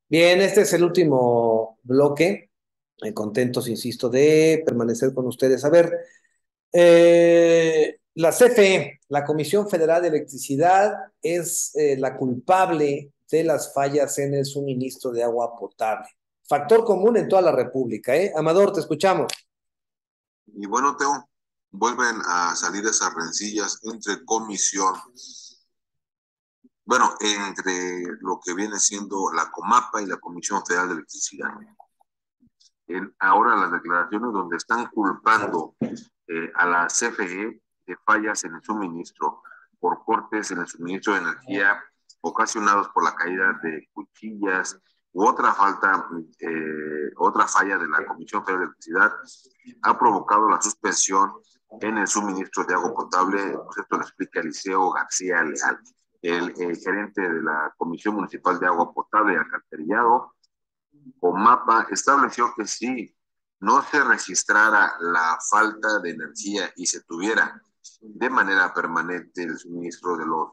Bien, este es el último bloque. Contentos, insisto, de permanecer con ustedes. A ver, la CFE, la Comisión Federal de Electricidad, es la culpable de las fallas en el suministro de agua potable. Factor común en toda la República, ¿eh? Amador, te escuchamos. Y bueno, Teo, vuelven a salir esas rencillas entre comisión, bueno, entre lo que viene siendo la COMAPA y la Comisión Federal de Electricidad. Ahora las declaraciones donde están culpando a la CFE de fallas en el suministro por cortes en el suministro de energía ocasionados por la caída de cuchillas u otra falla de la Comisión Federal de Electricidad ha provocado la suspensión en el suministro de agua potable. Pues esto lo explica Eliseo García Leal, el gerente de la Comisión Municipal de Agua Potable y Alcantarillado. COMAPA estableció que si no se registrara la falta de energía y se tuviera de manera permanente el suministro de los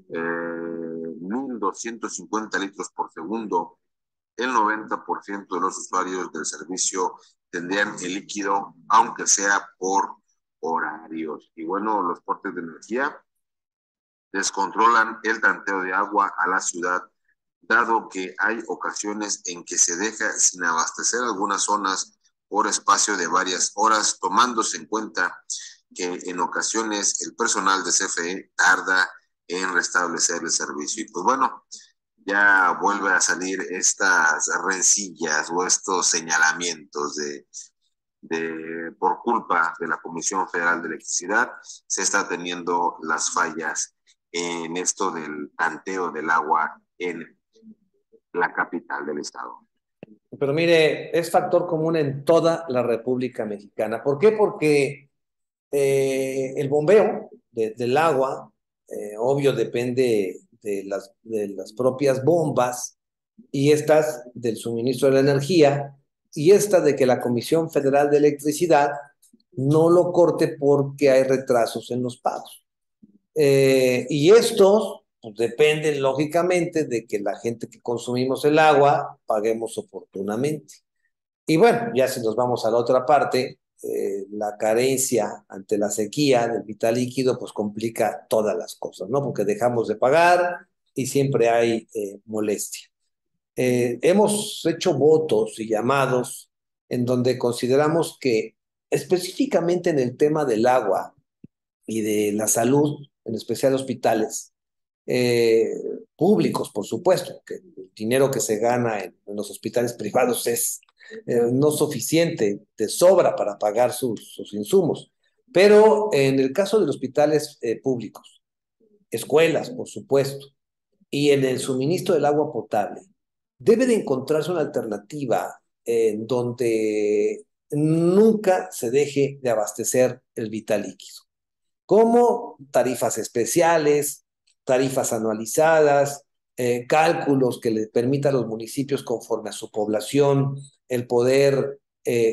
1.250 litros por segundo, el 90% de los usuarios del servicio tendrían el líquido, aunque sea por horarios. Y bueno, los cortes de energía descontrolan el tanteo de agua a la ciudad, dado que hay ocasiones en que se deja sin abastecer algunas zonas por espacio de varias horas, tomándose en cuenta que en ocasiones el personal de CFE tarda en restablecer el servicio. Y pues bueno, ya vuelve a salir estas rencillas o estos señalamientos por culpa de la Comisión Federal de Electricidad, se está teniendo las fallas en esto del tanteo del agua en la capital del estado. Pero mire, es factor común en toda la República Mexicana. ¿Por qué? Porque el bombeo del agua, obvio, depende de las propias bombas y estas del suministro de la energía y esta de que la Comisión Federal de Electricidad no lo corte porque hay retrasos en los pagos. Y estos pues, dependen lógicamente de que la gente que consumimos el agua paguemos oportunamente. Y bueno, ya si nos vamos a la otra parte, la carencia ante la sequía del vital líquido, pues complica todas las cosas, ¿no? Porque dejamos de pagar y siempre hay molestia. Hemos hecho votos y llamados en donde consideramos que específicamente en el tema del agua y de la salud, en especial hospitales, eh, públicos, por supuesto, que el dinero que se gana en los hospitales privados es no suficiente, de sobra para pagar sus insumos. Pero en el caso de los hospitales públicos, escuelas, por supuesto, y en el suministro del agua potable, debe de encontrarse una alternativa en donde nunca se deje de abastecer el vital líquido como tarifas especiales, tarifas anualizadas, cálculos que le permitan a los municipios conforme a su población el poder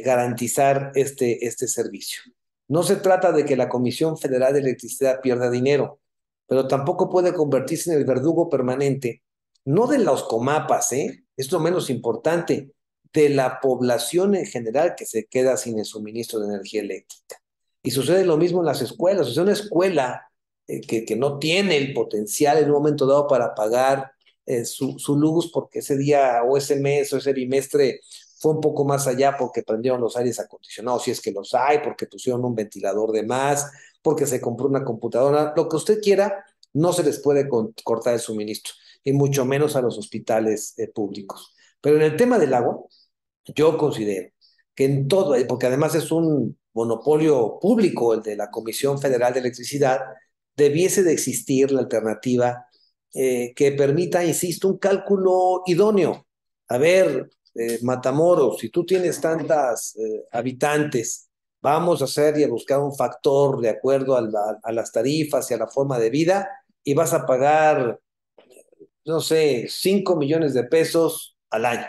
garantizar este servicio. No se trata de que la Comisión Federal de Electricidad pierda dinero, pero tampoco puede convertirse en el verdugo permanente, no de los comapas, ¿eh? Es lo menos importante, de la población en general que se queda sin el suministro de energía eléctrica. Y sucede lo mismo en las escuelas. O sea, una escuela que no tiene el potencial en un momento dado para pagar su luz porque ese día o ese mes o ese bimestre fue un poco más allá porque prendieron los aires acondicionados, si es que los hay, porque pusieron un ventilador de más, porque se compró una computadora, lo que usted quiera, no se les puede cortar el suministro, y mucho menos a los hospitales públicos. Pero en el tema del agua, yo considero que en todo, porque además es un monopolio público el de la Comisión Federal de Electricidad, debiese de existir la alternativa que permita, insisto, un cálculo idóneo. A ver, Matamoros, si tú tienes tantas habitantes, vamos a hacer y a buscar un factor de acuerdo a las tarifas y a la forma de vida y vas a pagar, no sé, 5 millones de pesos al año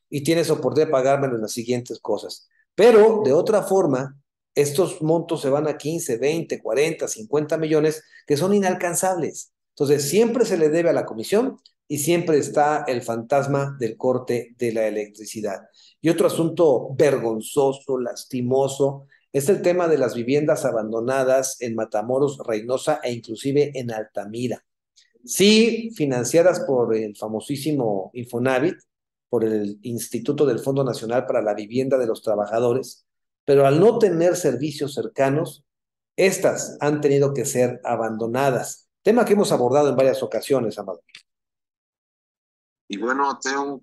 y tienes oportunidad de pagármelo en las siguientes cosas. Pero de otra forma, estos montos se van a 15, 20, 40, 50 millones que son inalcanzables. Entonces, siempre se le debe a la comisión y siempre está el fantasma del corte de la electricidad. Y otro asunto vergonzoso, lastimoso, es el tema de las viviendas abandonadas en Matamoros, Reynosa e inclusive en Altamira. Sí, financiadas por el famosísimo Infonavit, por el Instituto del Fondo Nacional para la Vivienda de los Trabajadores, pero al no tener servicios cercanos, estas han tenido que ser abandonadas. Tema que hemos abordado en varias ocasiones, Amado. Y bueno, tengo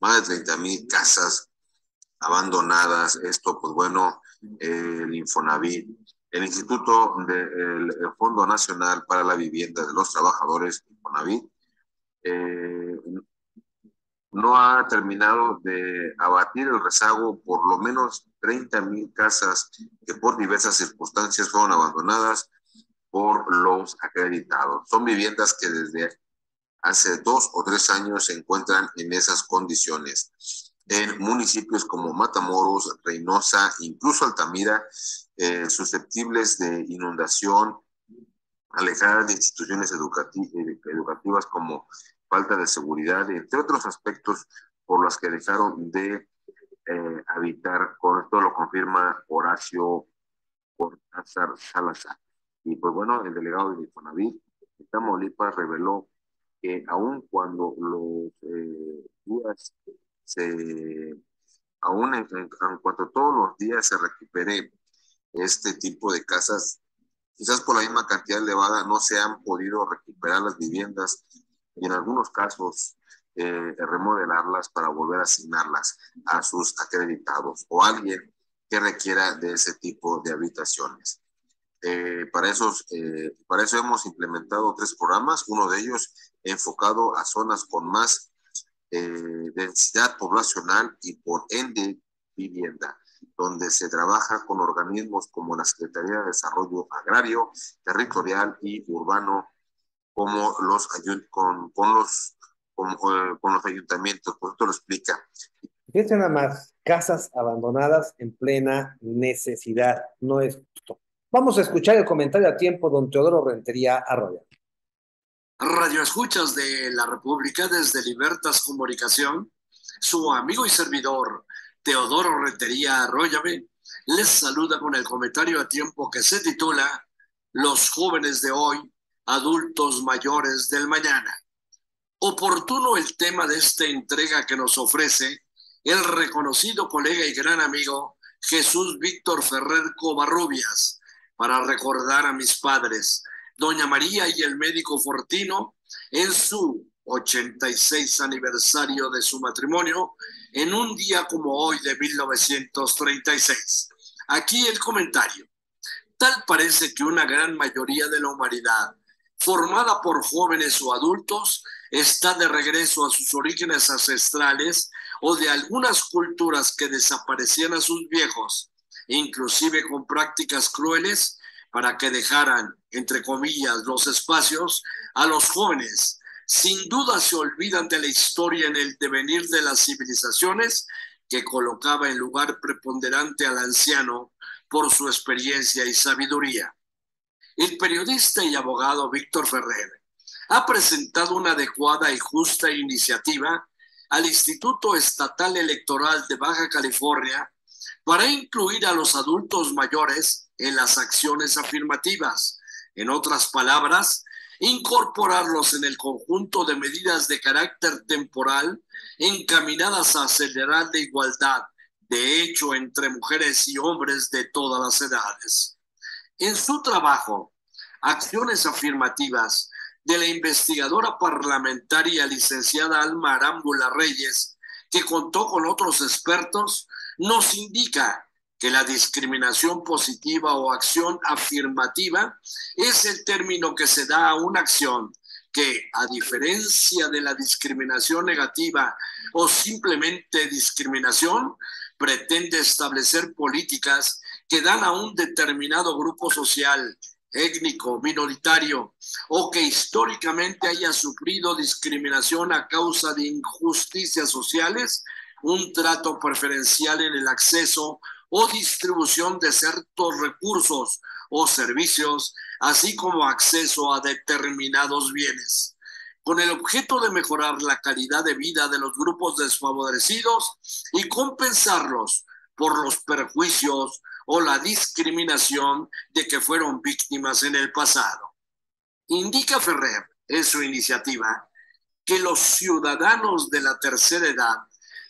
más de 30,000 casas abandonadas. Esto, pues bueno, el Infonavit, el Instituto del Fondo Nacional para la Vivienda de los Trabajadores, Infonavit, eh, no ha terminado de abatir el rezago. Por lo menos 30,000 casas que por diversas circunstancias fueron abandonadas por los acreditados. Son viviendas que desde hace 2 o 3 años se encuentran en esas condiciones. En municipios como Matamoros, Reynosa, incluso Altamira, susceptibles de inundación, alejadas de instituciones educativas como falta de seguridad, entre otros aspectos por los que dejaron de habitar. Con esto lo confirma Horacio Cortázar Salazar. Y pues bueno, el delegado de Infonavit de Tamaulipas reveló que aun cuando los días se, aún en cuanto todos los días se recupere este tipo de casas, quizás por la misma cantidad elevada no se han podido recuperar las viviendas y en algunos casos remodelarlas para volver a asignarlas a sus acreditados o a alguien que requiera de ese tipo de habitaciones. Para eso hemos implementado 3 programas, uno de ellos enfocado a zonas con más densidad poblacional y por ende vivienda, donde se trabaja con organismos como la Secretaría de Desarrollo Agrario, Territorial y Urbano, como con los ayuntamientos. Por esto lo explica. Fíjense nada más, casas abandonadas en plena necesidad, no es justo. Vamos a escuchar el comentario a tiempo, don Teodoro Rentería Arroyo. Radio Escuchas de la República desde Libertas Comunicación, su amigo y servidor Teodoro Rentería Arroyave les saluda con el comentario a tiempo que se titula Los jóvenes de hoy, adultos mayores del mañana. Oportuno el tema de esta entrega que nos ofrece el reconocido colega y gran amigo Jesús Víctor Ferrer Covarrubias para recordar a mis padres, doña María y el médico Fortino, en su 86 aniversario de su matrimonio, en un día como hoy de 1936. Aquí el comentario. Tal parece que una gran mayoría de la humanidad, formada por jóvenes o adultos, está de regreso a sus orígenes ancestrales o de algunas culturas que desaparecían a sus viejos, inclusive con prácticas crueles, para que dejaran, entre comillas, los espacios a los jóvenes. Sin duda se olvidan de la historia en el devenir de las civilizaciones que colocaba en lugar preponderante al anciano por su experiencia y sabiduría. El periodista y abogado Víctor Ferrer ha presentado una adecuada y justa iniciativa al Instituto Estatal Electoral de Baja California para incluir a los adultos mayores en las acciones afirmativas. En otras palabras, incorporarlos en el conjunto de medidas de carácter temporal encaminadas a acelerar la igualdad, de hecho, entre mujeres y hombres de todas las edades. En su trabajo, Acciones Afirmativas, de la investigadora parlamentaria licenciada Alma Arámbula Reyes, que contó con otros expertos, nos indica que la discriminación positiva o acción afirmativa es el término que se da a una acción que, a diferencia de la discriminación negativa o simplemente discriminación, pretende establecer políticas que dan a un determinado grupo social, étnico, minoritario, o que históricamente haya sufrido discriminación a causa de injusticias sociales, un trato preferencial en el acceso o distribución de ciertos recursos o servicios, así como acceso a determinados bienes. con el objeto de mejorar la calidad de vida de los grupos desfavorecidos y compensarlos por los perjuicios o la discriminación de que fueron víctimas en el pasado. Indica Ferrer en su iniciativa que los ciudadanos de la tercera edad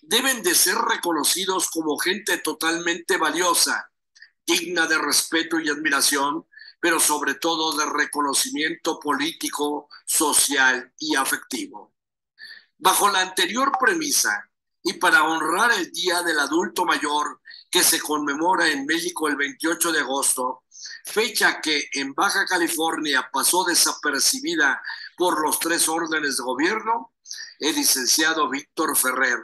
deben de ser reconocidos como gente totalmente valiosa, digna de respeto y admiración, pero sobre todo de reconocimiento político, social y afectivo. Bajo la anterior premisa, y para honrar el Día del Adulto Mayor que se conmemora en México el 28 de agosto, fecha que en Baja California pasó desapercibida por los 3 órdenes de gobierno, el licenciado Víctor Ferrer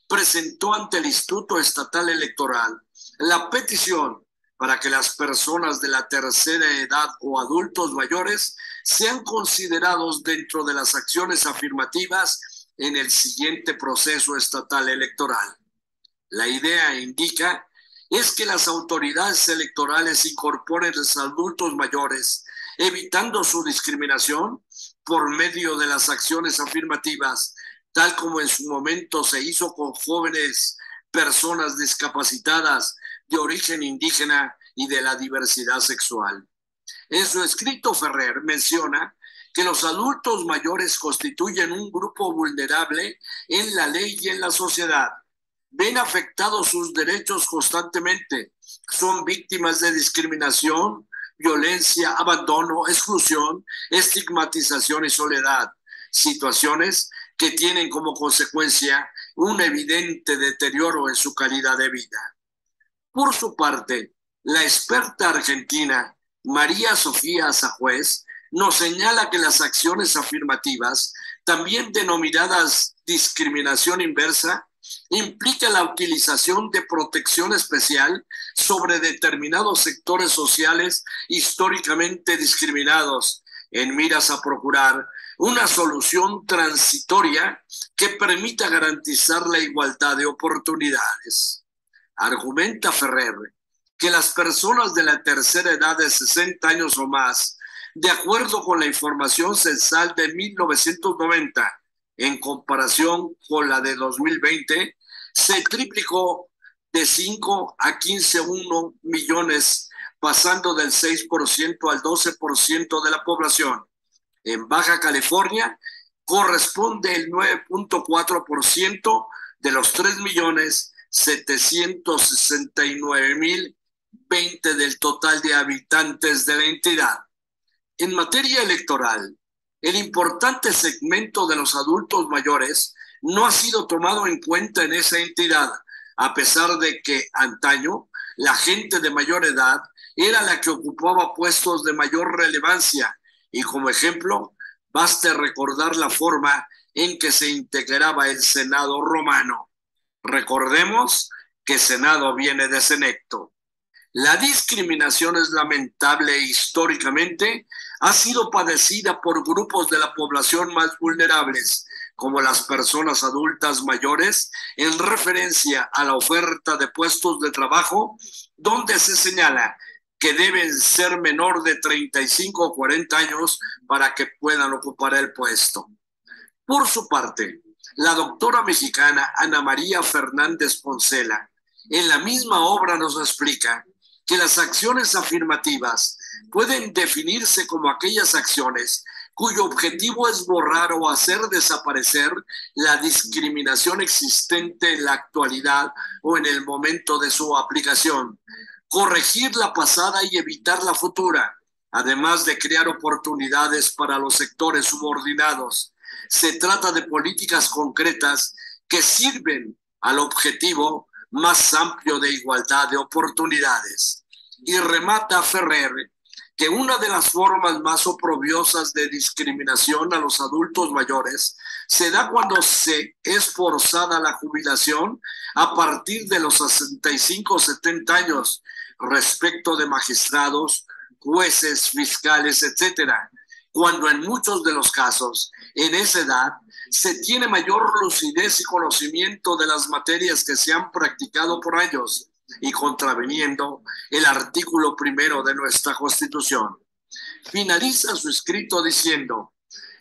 presentó ante el Instituto Estatal Electoral la petición para que las personas de la tercera edad o adultos mayores sean considerados dentro de las acciones afirmativas en el siguiente proceso estatal electoral. La idea, indica, es que las autoridades electorales incorporen a los adultos mayores, evitando su discriminación por medio de las acciones afirmativas, tal como en su momento se hizo con jóvenes personas discapacitadas de origen indígena y de la diversidad sexual. En su escrito, Ferrer menciona que los adultos mayores constituyen un grupo vulnerable en la ley y en la sociedad. Ven afectados sus derechos constantemente, son víctimas de discriminación, violencia, abandono, exclusión, estigmatización y soledad, situaciones que tienen como consecuencia un evidente deterioro en su calidad de vida. Por su parte, la experta argentina María Sofía Sajuez nos señala que las acciones afirmativas, también denominadas discriminación inversa, implica la utilización de protección especial sobre determinados sectores sociales históricamente discriminados, en miras a procurar una solución transitoria que permita garantizar la igualdad de oportunidades. Argumenta Ferrer que las personas de la tercera edad de 60 años o más, de acuerdo con la información censal de 1990, en comparación con la de 2020, se triplicó de 5 a 15,1 millones, pasando del 6% al 12% de la población. En Baja California corresponde el 9.4% de los 3.769.020 del total de habitantes de la entidad. En materia electoral, el importante segmento de los adultos mayores no ha sido tomado en cuenta en esa entidad, a pesar de que antaño la gente de mayor edad era la que ocupaba puestos de mayor relevancia, y como ejemplo, baste recordar la forma en que se integraba el Senado romano. Recordemos que Senado viene de senecto. La discriminación es lamentable e históricamente ha sido padecida por grupos de la población más vulnerables, como las personas adultas mayores, en referencia a la oferta de puestos de trabajo, donde se señala que deben ser menor de 35 o 40 años para que puedan ocupar el puesto. Por su parte, la doctora mexicana Ana María Fernández Poncela, en la misma obra nos explica que las acciones afirmativas pueden definirse como aquellas acciones cuyo objetivo es borrar o hacer desaparecer la discriminación existente en la actualidad o en el momento de su aplicación, corregir la pasada y evitar la futura, además de crear oportunidades para los sectores subordinados. Se trata de políticas concretas que sirven al objetivo más amplio de igualdad de oportunidades. Y remata Ferrer que una de las formas más oprobiosas de discriminación a los adultos mayores se da cuando se es forzada la jubilación a partir de los 65 o 70 años respecto de magistrados, jueces, fiscales, etcétera, cuando en muchos de los casos, en esa edad, se tiene mayor lucidez y conocimiento de las materias que se han practicado por ellos, y contraviniendo el artículo 1 de nuestra Constitución. Finaliza su escrito diciendo: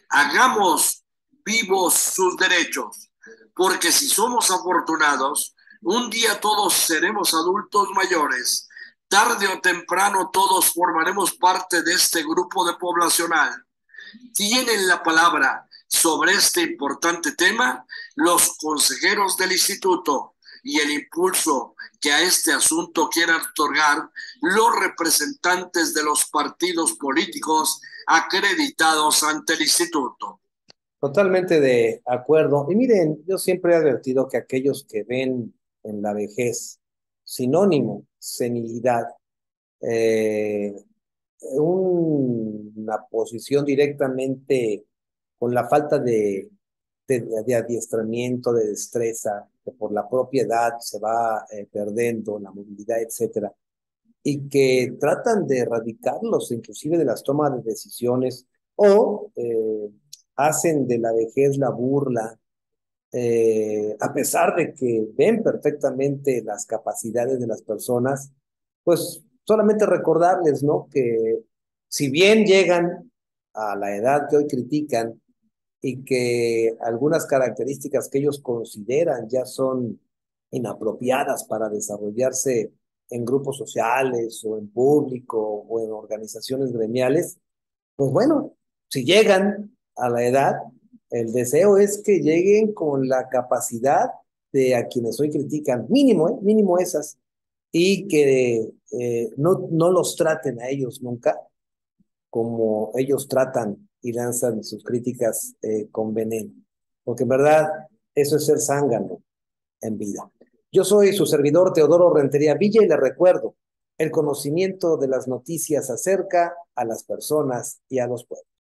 hagamos vivos sus derechos, porque si somos afortunados, un día todos seremos adultos mayores. Tarde o temprano todos formaremos parte de este grupo de poblacional. Tienen la palabra sobre este importante tema los consejeros del instituto y el impulso que a este asunto quieran otorgar los representantes de los partidos políticos acreditados ante el instituto. Totalmente de acuerdo. Y miren, yo siempre he advertido que aquellos que ven en la vejez sinónimo, senilidad, eh, una posición directamente con la falta de adiestramiento, de destreza, que por la propia edad se va perdiendo la movilidad, etcétera, y que tratan de erradicarlos inclusive de las tomas de decisiones o hacen de la vejez la burla, a pesar de que ven perfectamente las capacidades de las personas, pues solamente recordarles, ¿no? Que si bien llegan a la edad que hoy critican y que algunas características que ellos consideran ya son inapropiadas para desarrollarse en grupos sociales o en público o en organizaciones gremiales, pues bueno, si llegan a la edad, el deseo es que lleguen con la capacidad de a quienes hoy critican, mínimo, mínimo esas, y que no los traten a ellos nunca como ellos tratan y lanzan sus críticas con veneno, porque en verdad eso es ser zángano en vida. Yo soy su servidor Teodoro Rentería Villa y le recuerdo, el conocimiento de las noticias acerca a las personas y a los pueblos.